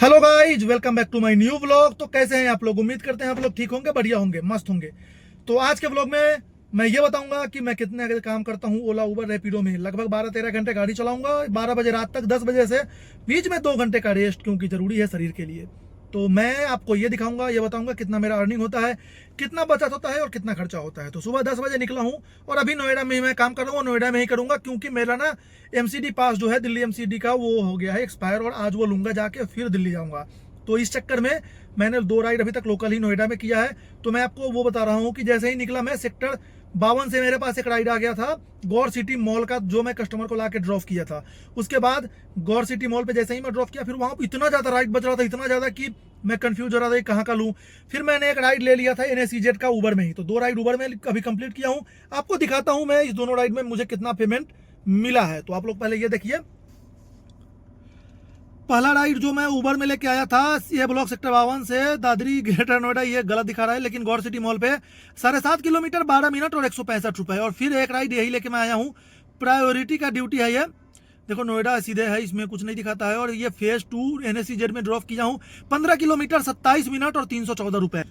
Hello guys, welcome back to my new vlog. तो कैसे हैं आप लोग? उम्मीद करते हैं आप लोग ठीक होंगे, बढ़िया होंगे, मस्त होंगे। तो आज के व्लॉग में मैं ये बताऊंगा कि मैं कितने काम करता हूँ ओला उबर रैपिडो में। लगभग 12-13 घंटे गाड़ी चलाऊंगा, 12 बजे रात तक, 10 बजे से बीच में 2 घंटे का रेस्ट, क्योंकि जरूरी है शरीर के लिए। तो मैं आपको ये दिखाऊंगा, ये बताऊंगा कितना मेरा अर्निंग होता है, कितना बचत होता है और कितना खर्चा होता है। तो सुबह 10 बजे निकला हूँ और अभी नोएडा में ही मैं काम कर रहा हूँ, नोएडा में ही करूंगा, क्योंकि मेरा ना एमसीडी पास जो है दिल्ली एमसीडी का, वो हो गया है एक्सपायर, और आज वो लूंगा जाके, फिर दिल्ली जाऊंगा। तो इस चक्कर में मैंने 2 राइड अभी तक लोकल ही नोएडा में किया है। तो मैं आपको वो बता रहा हूँ कि जैसे ही निकला मैं सेक्टर 52 से मेरे पास एक राइड आ गया था गौर सिटी मॉल का, जो मैं कस्टमर को लाके ड्रॉप किया था। उसके बाद गौर सिटी मॉल पे जैसे ही मैं ड्रॉप किया, फिर वहाँ इतना ज़्यादा राइड बच रहा था, इतना ज़्यादा कि मैं कंफ्यूज हो रहा था कि कहाँ का लूँ। फिर मैंने एक राइड ले लिया था NSEZ का उबर में ही। तो 2 राइड उबर में अभी कंप्लीट किया हूँ। आपको दिखाता हूँ मैं इस दोनों राइड में मुझे कितना पेमेंट मिला है। तो आप लोग पहले ये देखिए, पहला राइड जो मैं उबर में लेके आया था, ये ब्लॉक सेक्टर 52 से दादरी ग्रेटर नोएडा, ये गलत दिखा रहा है, लेकिन गौर सिटी मॉल पे 7.5 किलोमीटर 12 मिनट और 165 रुपए। और फिर एक राइड यही लेके मैं आया हूँ, प्रायोरिटी का ड्यूटी है ये, देखो नोएडा सीधे है, इसमें कुछ नहीं दिखाता है। और ये फेज 2 NSEZ में ड्रॉप किया हूँ, 15 किलोमीटर 27 मिनट और 314 रुपए।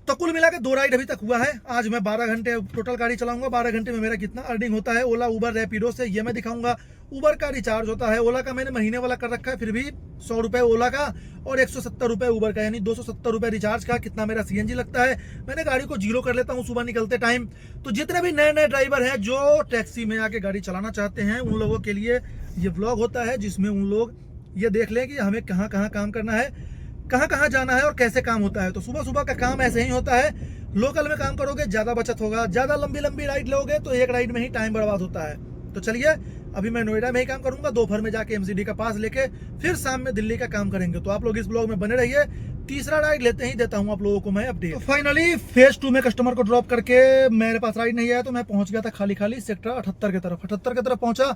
तो कुल मिला के 2 राइड अभी तक हुआ है। आज मैं 12 घंटे टोटल गाड़ी चलाऊंगा। 12 घंटे में मेरा कितना अर्निंग होता है ओला उबर रैपिडो से, ये मैं दिखाऊंगा। उबर का रिचार्ज होता है, ओला का मैंने महीने वाला कर रखा है, फिर भी 100 रुपए ओला का और 170 रुपए उबर का, यानी 270 रुपए रिचार्ज का। कितना मेरा CNG लगता है, मैंने गाड़ी को जीरो कर लेता हूँ सुबह निकलते टाइम। तो जितने भी नए नए ड्राइवर हैं जो टैक्सी में आके गाड़ी चलाना चाहते हैं, उन लोगों के लिए ये व्लॉग होता है, जिसमें उन लोग ये देख लें कि हमें कहाँ कहाँ काम करना है, कहाँ कहाँ जाना है और कैसे काम होता है। तो सुबह सुबह का काम ऐसे ही होता है। लोकल में काम करोगे ज़्यादा बचत होगा, ज़्यादा लंबी लंबी राइड लोगे तो एक राइड में ही टाइम बर्बाद होता है। तो चलिए, अभी मैं नोएडा में ही काम करूंगा, दोपहर में जाके MCD का पास लेके फिर शाम में दिल्ली का काम करेंगे। तो आप लोग इस ब्लॉग में बने रहिए। तीसरा राइड लेते ही देता हूँ आप लोगों को मैं अपडेट। तो फाइनली फेज 2 में कस्टमर को ड्रॉप करके मेरे पास राइड नहीं आया, तो मैं पहुंच गया था खाली खाली सेक्टर 78 की तरफ। 78 की तरफ पहुंचा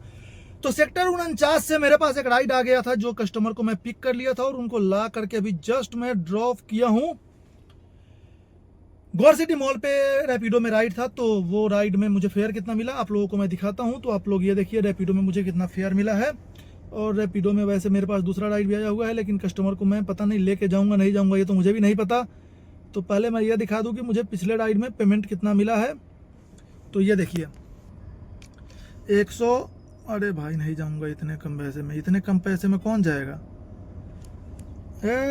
तो सेक्टर 49 से मेरे पास एक राइड आ गया था, जो कस्टमर को मैं पिक कर लिया था और उनको ला करके अभी जस्ट मैं ड्रॉप किया हूँ। गौर सिटी मॉल पे रैपिडो में राइड था, तो वो राइड में मुझे फेयर कितना मिला आप लोगों को मैं दिखाता हूँ। तो आप लोग ये देखिए रैपिडो में मुझे कितना फेयर मिला है। और रैपिडो में वैसे मेरे पास दूसरा राइड भी आया हुआ है, लेकिन कस्टमर को मैं पता नहीं लेके जाऊँगा नहीं जाऊँगा, ये तो मुझे भी नहीं पता। तो पहले मैं ये दिखा दूँ कि मुझे पिछले राइड में पेमेंट कितना मिला है। तो ये देखिए 100, अरे भाई नहीं जाऊँगा इतने कम पैसे में, इतने कम पैसे में कौन जाएगा।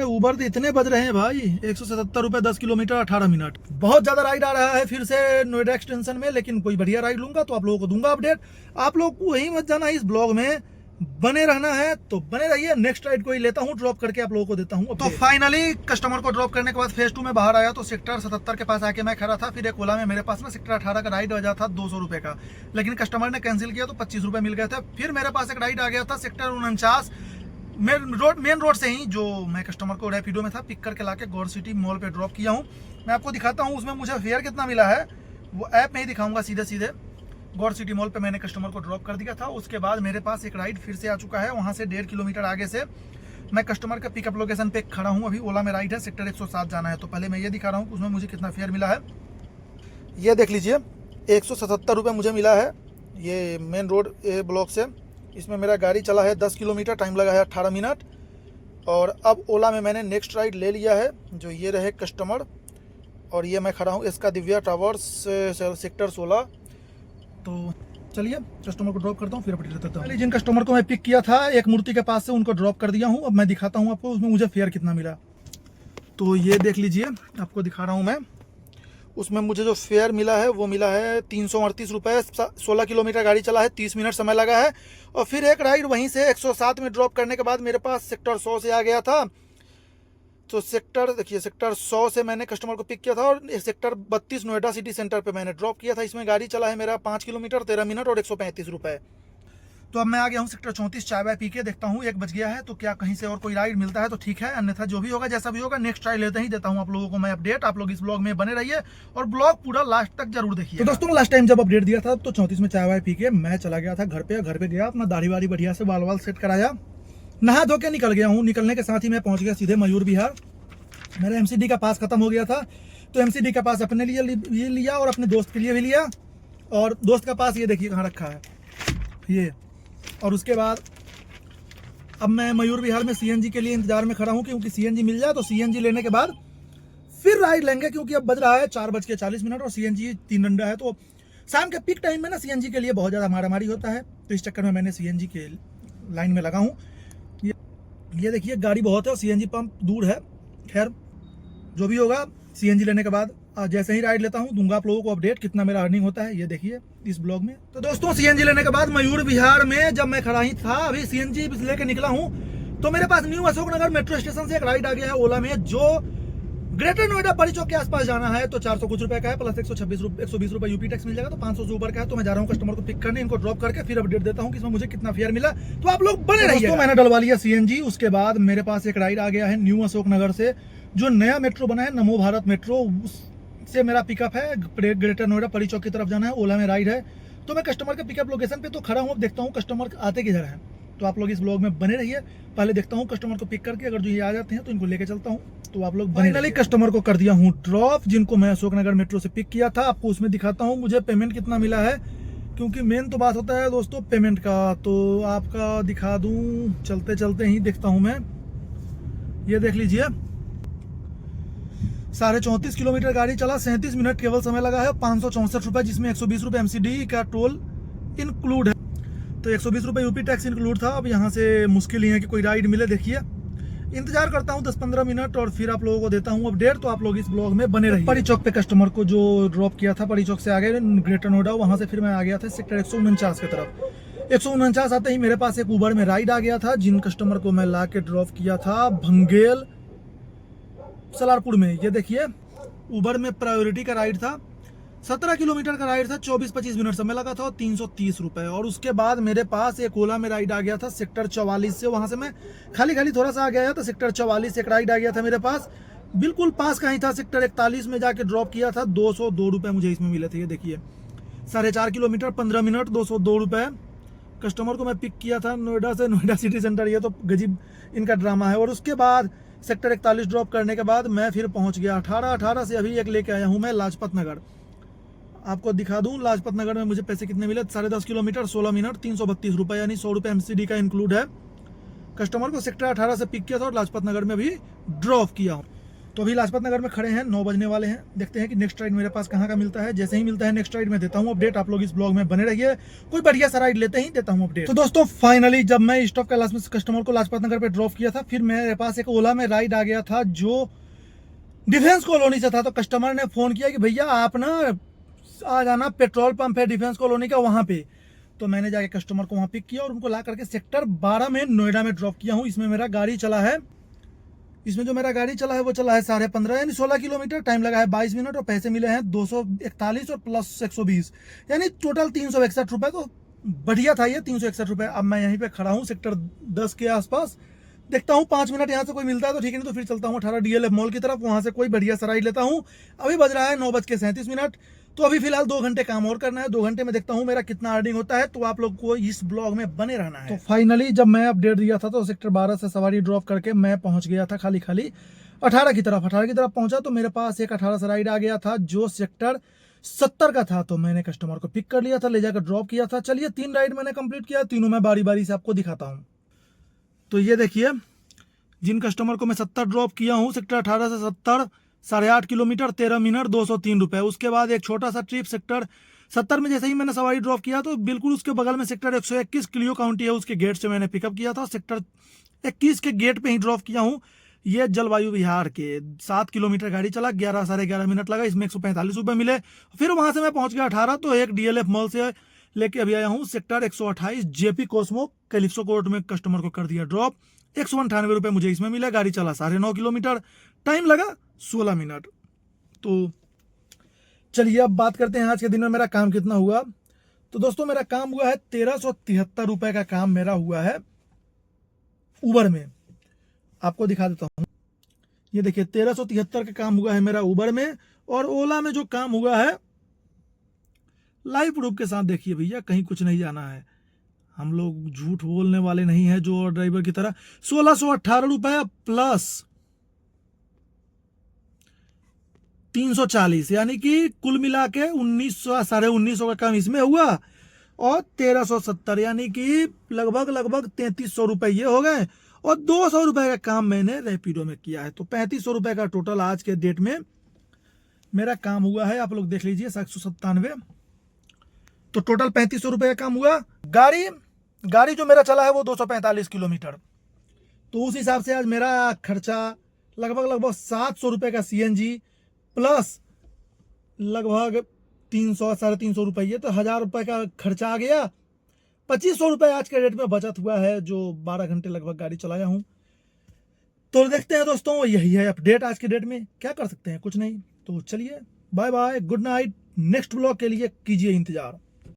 उबर तो इतने बज रहे हैं भाई, 177 रुपये 10 किलोमीटर 18 मिनट। बहुत ज़्यादा राइड आ रहा है फिर से नोएडा एक्सटेंशन में, लेकिन कोई बढ़िया राइड लूंगा तो आप लोगों को दूंगा अपडेट। आप लोग को वहीं मत जाना, इस ब्लॉग में बने रहना है, तो बने रहिए। नेक्स्ट राइड को ही लेता हूँ, ड्रॉप करके आप लोगों को देता हूँ। तो फाइनली कस्टमर को ड्रॉप करने के बाद फेज 2 में बाहर आया, तो सेक्टर 77 के पास आके मैं खड़ा था। फिर एक ओला में मेरे पास ना सेक्टर 18 का राइड बजा था 200 रुपये का, लेकिन कस्टमर ने कैंसिल किया तो 25 रुपये मिल गए थे। फिर मेरे पास एक राइड आ गया था सेक्टर 49 मेन रोड से ही, जो मैं कस्टमर को रैपिडो में था पिक करके लाके गौर सिटी मॉल पे ड्रॉप किया हूँ। मैं आपको दिखाता हूँ उसमें मुझे फेयर कितना मिला है, वो ऐप में ही दिखाऊंगा। सीधे सीधे गौर सिटी मॉल पे मैंने कस्टमर को ड्रॉप कर दिया था। उसके बाद मेरे पास एक राइड फिर से आ चुका है, वहाँ से 1.5 किलोमीटर आगे से मैं कस्टमर का पिकअप लोकेशन पे खड़ा हूँ। अभी ओला में राइड है, सेक्टर 107 जाना है। तो पहले मैं ये दिखा रहा हूँ कि उसमें मुझे कितना फेयर मिला है। ये देख लीजिए 177 रुपये मुझे मिला है, ये मेन रोड ब्लॉक से। इसमें मेरा गाड़ी चला है 10 किलोमीटर, टाइम लगा है 18 मिनट। और अब ओला में मैंने नेक्स्ट राइड ले लिया है, जो ये रहे कस्टमर। और ये मैं खड़ा हूँ इसका दिव्या टावर्स सेक्टर 16। तो चलिए कस्टमर को ड्रॉप करता हूँ, फिर अपडेट देता हूँ। जिन कस्टमर को मैं पिक किया था एक मूर्ति के पास से, उनको ड्रॉप कर दिया हूँ। अब मैं दिखाता हूँ आपको उसमें मुझे फेयर कितना मिला। तो ये देख लीजिए, आपको दिखा रहा हूँ मैं। उसमें मुझे जो फेयर मिला है वो मिला है 338 रुपये। 16 किलोमीटर गाड़ी चला है, 30 मिनट समय लगा है। और फिर एक राइड वहीं से 107 में ड्रॉप करने के बाद मेरे पास सेक्टर 100 से आ गया था। तो सेक्टर देखिए, सेक्टर 100 से मैंने कस्टमर को पिक किया था और सेक्टर 32 नोएडा सिटी सेंटर पे मैंने ड्रॉप किया था। इसमें गाड़ी चला है मेरा 5 किलोमीटर 13 मिनट और 135 रुपये। तो अब मैं आ गया हूँ सेक्टर 34, चाय वाय पी के देखता हूँ 1 बज गया है, तो क्या कहीं से और कोई राइड मिलता है तो ठीक है, अन्यथा जो भी होगा जैसा भी होगा नेक्स्ट राइड लेते ही देता हूँ आप लोगों को मैं अपडेट। आप लोग इस ब्लॉग में बने रहिए और ब्लॉग पूरा लास्ट तक जरूर देखिए। तो दोस्तों लास्ट टाइम जब अपडेट दिया था तो 34 में चाय वाय पी के मैं चला गया था घर पे गया, अपना दाढ़ी वाड़ी बढ़िया से बाल सेट कराया, नहा धो के निकल गया हूँ। निकलने के साथ ही मैं पहुंच गया सीधे मयूर विहार। मेरा MCD का पास खत्म हो गया था, तो MCD का पास अपने लिए ये लिया और अपने दोस्त के लिए भी लिया। और दोस्त का पास ये देखिए कहाँ रखा है ये। और उसके बाद अब मैं मयूर विहार में सीएनजी के लिए इंतजार में खड़ा हूँ, क्योंकि सीएनजी मिल जाए तो सीएनजी लेने के बाद फिर राइड लेंगे, क्योंकि अब बज रहा है 4:40 और सीएनजी 3 डंडा है। तो शाम के पीक टाइम में ना सीएनजी के लिए बहुत ज़्यादा मारामारी होता है, तो इस चक्कर में मैंने सीएनजी के लाइन में लगा हूँ। ये देखिए गाड़ी बहुत है और सीएनजी पंप दूर है। खैर जो भी होगा, सीएनजी लेने के बाद जैसे ही राइड लेता हूँ दूंगा आप लोगों को अपडेट कितना मेरा अर्निंग होता है, ये देखिए इस ब्लॉग में। तो दोस्तों सीएनजी लेने के बाद मयूर विहार में जब मैं खड़ा ही था, अभी सीएनजी लेके निकला हूँ, तो मेरे पास न्यू अशोकनगर मेट्रो स्टेशन से एक राइड आ गया है ओला में, जो ग्रेटर नोएडा परी चौक के आसपास जाना है। तो 400 कुछ रुपए का है, प्लस 120 रुपए यूपी टैक्स मिल जाएगा, तो 500 से ऊपर का है। तो मैं जा रहा हूँ कस्टमर को पिक करने, इनको ड्रॉप करके फिर अपडेट देता हूँ कि इसमें मुझे कितना फेयर मिला। तो आप लोग बने रहिए। तो मैंने डलवा लिया सीएनजी। उसके बाद मेरे पास एक राइड आ गया है न्यू अशोकनगर से, जो नया मेट्रो बना है नमो भारत मेट्रो, उससे मेरा पिकअप है। ग्रेटर नोएडा परी चौक की तरफ जाना है, ओला में राइड है। तो मैं कस्टमर के पिकअप लोकेशन पे तो खड़ा हूँ, अब देखता हूँ कस्टमर आते किधर है। तो आप लोग इस ब्लॉग में बने रहिए। पहले देखता हूँ कस्टमर को पिक करके, अगर जो ये आ जाते हैं तो इनको लेके चलता हूँ। तो आप लोग फाइनली कस्टमर को कर दिया हूँ ड्रॉप, जिनको मैं अशोकनगर मेट्रो से पिक किया था। आपको उसमें दिखाता हूँ मुझे पेमेंट कितना मिला है, क्योंकि मेन तो बात होता है दोस्तों पेमेंट का। तो आपका दिखा दूँ, चलते चलते ही देखता हूँ मैं। ये देख लीजिए 34.5 किलोमीटर गाड़ी चला, 37 मिनट केवल समय लगा है, 564 रुपये, जिसमें 120 रुपये एमसीडी का टोल इंक्लूड है। तो 120 रुपये यूपी टैक्स इंक्लूड था। अब यहाँ से मुश्किल ही है कि कोई राइड मिले। देखिए इंतजार करता हूँ 10-15 मिनट और फिर आप लोगों को देता हूँ अपडेट। तो आप लोग इस ब्लॉग में बने रहिए। परी चौक पे कस्टमर को जो ड्रॉप किया था, परी चौक से आगे ग्रेटर नोएडा, वहाँ से फिर मैं आ गया था सेक्टर 149 की तरफ। 149 आते ही मेरे पास एक उबर में राइड आ गया था, जिन कस्टमर को मैं ला के ड्रॉप किया था भंगेल सलारपुर में। ये देखिए उबर में प्रायोरिटी का राइड था, 17 किलोमीटर का राइड था, 24-25 मिनट समय लगा था और 330 रुपये। और उसके बाद मेरे पास एक ओला में राइड आ गया था सेक्टर 44 से, वहाँ से मैं खाली थोड़ा सा आ गया था। सेक्टर 44 से एक राइड आ गया था मेरे पास, बिल्कुल पास का ही था। सेक्टर 41 में जाके ड्रॉप किया था, 202 रुपये मुझे इसमें मिले थे। ये देखिए 4.5 किलोमीटर 15 मिनट 202 रुपये। कस्टमर को मैं पिक किया था नोएडा से, नोएडा सिटी सेंटर। ये तो गजीब इनका ड्रामा है। और उसके बाद सेक्टर 41 ड्रॉप करने के बाद मैं फिर पहुंच गया 18 से अभी एक लेके आया हूं मैं लाजपत नगर। आपको दिखा दूं लाजपत नगर में मुझे पैसे कितने मिले। 10.5 किलोमीटर 16 मिनट 332 रुपये, यानी 100 रुपये एमसीडी का इंक्लूड है। कस्टमर को सेक्टर 18 से पिक किया था और लाजपत नगर में अभी ड्रॉप किया हूँ। तो अभी लाजपत नगर में खड़े हैं, 9 बजने वाले हैं। देखते हैं कि नेक्स्ट राइड मेरे पास कहाँ का मिलता है। जैसे ही मिलता है नेक्स्ट राइड में देता हूँ अपडेट। आप लोग इस ब्लॉग में बने रहिए, कोई बढ़िया सा राइड लेते ही देता हूँ अपडेट। तो दोस्तों फाइनली जब मैं स्टॉप कैलाश में कस्टमर को लाजपत नगर पे ड्रॉप किया था, फिर मेरे पास एक ओला में राइड आ गया था जो डिफेंस कॉलोनी से था। तो कस्टमर ने फोन किया कि भैया आप ना आ जाना, पेट्रोल पंप है डिफेंस कॉलोनी का वहाँ पे। तो मैंने जाके कस्टमर को वहाँ पिक किया और उनको ला करके सेक्टर 12 में नोएडा में ड्रॉप किया हूँ। इसमें मेरा गाड़ी चला है, इसमें जो मेरा गाड़ी चला है वो चला है 15.5 यानी 16 किलोमीटर। टाइम लगा है 22 मिनट और पैसे मिले हैं 241 और प्लस 120, यानी टोटल 361 रुपये। तो बढ़िया था ये 361 रुपये। अब मैं यहीं पे खड़ा हूँ सेक्टर 10 के आसपास, देखता हूँ 5 मिनट यहाँ से कोई मिलता है तो ठीक है, नहीं तो फिर चलता हूँ 18 DLF मॉल की तरफ, वहाँ से कोई बढ़िया सा राइड लेता हूँ। अभी बज रहा है 9:37। तो अभी फिलहाल 2 घंटे काम और करना है। 2 घंटे में देखता हूँ मेरा कितना अर्निंग होता है। तो आप लोग को इस ब्लॉग में बने रहना है। तो फाइनली जब मैं अपडेट दिया था तो सेक्टर 12 से सवारी ड्रॉप करके मैं पहुंच गया था खाली 18 की तरफ पहुंचा। तो मेरे पास एक 18 से राइड आ गया था जो सेक्टर 70 का था। तो मैंने कस्टमर को पिक कर लिया था, ले जाकर ड्रॉप किया था। चलिए 3 राइड मैंने कंप्लीट किया, तीनों मैं बारी बारी से आपको दिखाता हूँ। तो ये देखिए जिन कस्टमर को मैं 70 ड्रॉप किया हूँ, सेक्टर 18 से 70 8.5 किलोमीटर 13 मिनट 203 रुपये। उसके बाद एक छोटा सा ट्रिप सेक्टर 70 में जैसे ही मैंने सवारी ड्रॉप किया तो बिल्कुल उसके बगल में सेक्टर 121 क्लियो काउंटी है, उसके गेट से मैंने पिकअप किया था। सेक्टर 21 के गेट पे ही ड्रॉप किया हूँ। ये जलवायु विहार के 7 किलोमीटर गाड़ी चला, 11 साढ़े 11 मिनट लगा, इसमें 145 रुपये मिले। फिर वहां से मैं पहुंच गया 18। तो एक DLF मॉल से लेके अभी आया हूँ sector 128 JP Cosmo calypso court में कस्टमर को कर दिया ड्रॉप। 198 रुपये मुझे इसमें मिला। गाड़ी चला 9.5 किलोमीटर, टाइम लगा 16 मिनट। तो चलिए अब बात करते हैं आज के दिन में मेरा काम कितना हुआ। तो दोस्तों मेरा काम हुआ है 1373 रुपये का काम मेरा हुआ है उबर में। आपको दिखा देता हूँ, ये देखिए 1373 का काम हुआ है मेरा उबर में। और ओला में जो काम हुआ है लाइव प्रूफ के साथ देखिए भैया, कहीं कुछ नहीं जाना है, हम लोग झूठ बोलने वाले नहीं है जो ड्राइवर की तरह। 1618 रुपये प्लस 340, यानी कि कुल मिला के 1900 साढ़े 1900 का काम इसमें हुआ। और 1370, यानी कि लगभग 3300 रुपए ये हो गए। और 200 रुपए का काम मैंने रैपिडो में किया है, तो 3500 रुपए का टोटल आज के डेट में मेरा काम हुआ है। आप लोग देख लीजिए 797, तो टोटल 3500 रुपए का काम हुआ। गाड़ी जो मेरा चला है वो 245 किलोमीटर, तो उस हिसाब से आज मेरा खर्चा लगभग 700 रुपए का सीएनजी प्लस लगभग 300 350 रुपये, तो 1000 रुपये का खर्चा आ गया। 2500 रुपये आज के डेट में बचत हुआ है, जो 12 घंटे लगभग गाड़ी चलाया हूँ। तो देखते हैं दोस्तों, यही है अपडेट आज के डेट में, क्या कर सकते हैं, कुछ नहीं। तो चलिए bye bye, good night. Next blog के लिए कीजिए इंतजार।